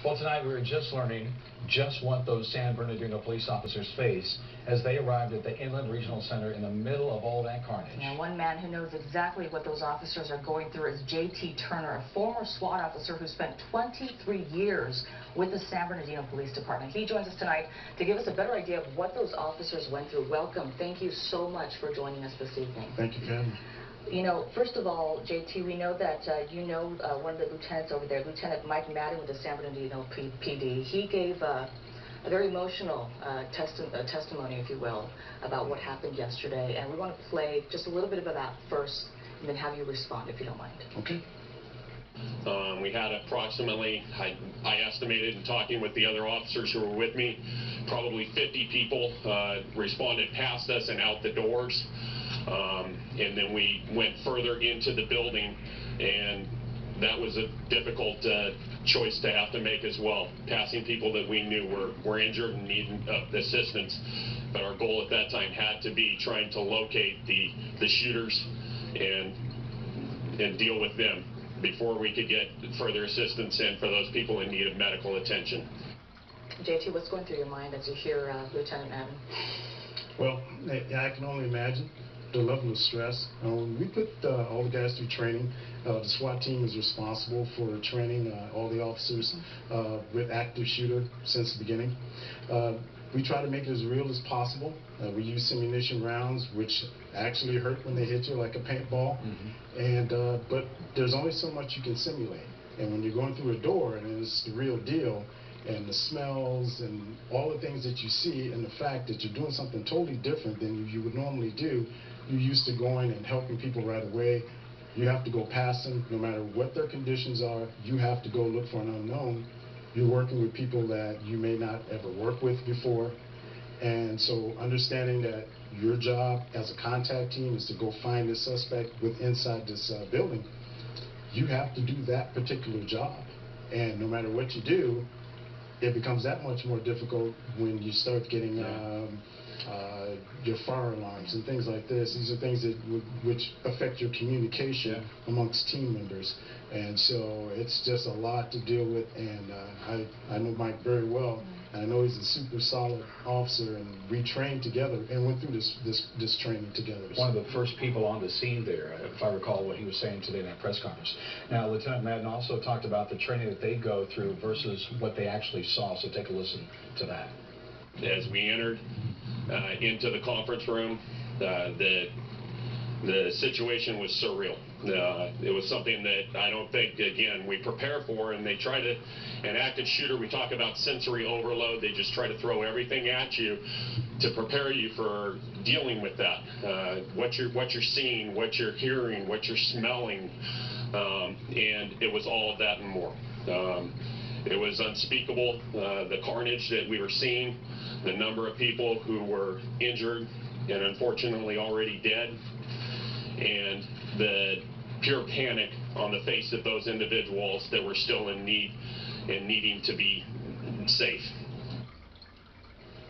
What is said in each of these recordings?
Well, tonight we were just learning just what those San Bernardino police officers face as they arrived at the Inland Regional Center in the middle of all that carnage. Now, one man who knows exactly what those officers are going through is J.T. Turner, a former SWAT officer who spent 23 years with the San Bernardino Police Department. He joins us tonight to give us a better idea of what those officers went through. Welcome. Thank you so much for joining us this evening. Thank you for having me. You know, first of all, JT, we know that you know one of the lieutenants over there, Lieutenant Mike Madden with the San Bernardino PD. He gave a very emotional testimony, if you will, about what happened yesterday. And we want to play just a little bit of that first and then have you respond, if you don't mind. Okay. We had approximately, I estimated in talking with the other officers who were with me, probably 50 people responded past us and out the doors. And then we went further into the building, and that was a difficult choice to have to make as well, passing people that we knew were injured and needed assistance. But our goal at that time had to be trying to locate the shooters and deal with them before we could get further assistance in for those people in need of medical attention. JT, what's going through your mind as you hear Lieutenant Madden? Well, I can only imagine the level of stress. We put all the guys through training. The SWAT team is responsible for training all the officers with active shooter since the beginning. We try to make it as real as possible. We use simulant rounds, which actually hurt when they hit you like a paintball. But there's only so much you can simulate. And when you're going through a door and it's the real deal, and the smells and all the things that you see, and the fact that you're doing something totally different than you would normally do, you're used to going and helping people right away. You have to go past them no matter what their conditions are. You have to go look for an unknown. You're working with people that you may not ever work with before. And so understanding that your job as a contact team is to go find the suspect inside this building, you have to do that particular job. And no matter what you do, it becomes that much more difficult when you start getting your fire alarms and things like this. These are things that which affect your communication amongst team members. And so it's just a lot to deal with. And I know Mike very well. And I know he's a super solid officer, and we trained together and went through this training together. One of the first people on the scene there, if I recall what he was saying today in that press conference. Now, Lieutenant Madden also talked about the training that they go through versus what they actually saw, so take a listen to that. As we entered into the conference room, the situation was surreal. It was something that I don't think, again, we prepare for, and they try to, an active shooter, we talk about sensory overload, they just try to throw everything at you to prepare you for dealing with that. What you're seeing, what you're hearing, what you're smelling, and it was all of that and more. It was unspeakable, the carnage that we were seeing, the number of people who were injured and unfortunately already dead, and the pure panic on the face of those individuals that were still in need and needing to be safe.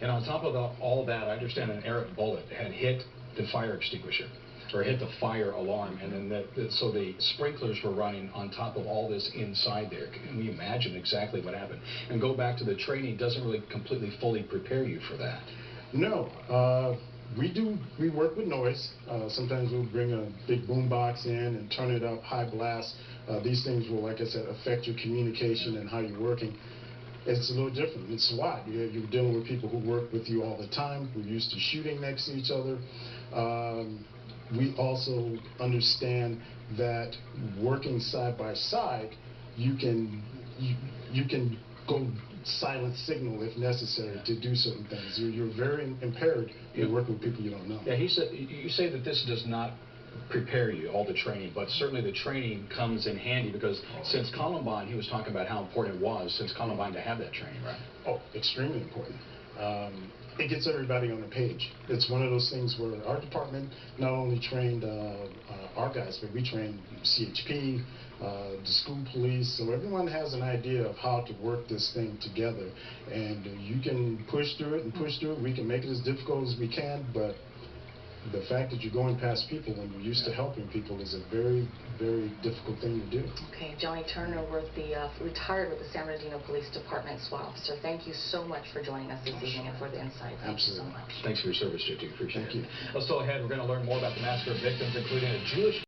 And on top of all that, I understand an errant bullet had hit the fire extinguisher, or hit the fire alarm, and then so the sprinklers were running on top of all this inside there. Can we imagine exactly what happened? And go back to the training, doesn't really completely fully prepare you for that. No. We work with noise. Sometimes we'll bring a big boom box in and turn it up high blast. These things will, like I said, affect your communication and how you're working. It's a little different. It's SWAT. You're dealing with people who work with you all the time. We're used to shooting next to each other. We also understand that working side by side, you can go silent signal if necessary to do certain things. You're very impaired in working with people you don't know. Yeah, you say that this does not prepare you, all the training, but certainly the training comes in handy because since Columbine, he was talking about how important it was since Columbine to have that training, right? Oh, extremely important. It gets everybody on the page. It's one of those things where our department not only trained our guys, but we trained CHP, the school police, so everyone has an idea of how to work this thing together. And you can push through it and push through it. We can make it as difficult as we can, but the fact that you're going past people when you're used to helping people is a very, very difficult thing to do. Okay, Johnny Turner, retired with the San Bernardino Police Department SWAT Officer. Thank you so much for joining us this evening and for the insight. Thank you so much. Thanks for your service, JT. Appreciate Thank it. you. Let's go ahead. We're going to learn more about the massacre victims, including a Jewish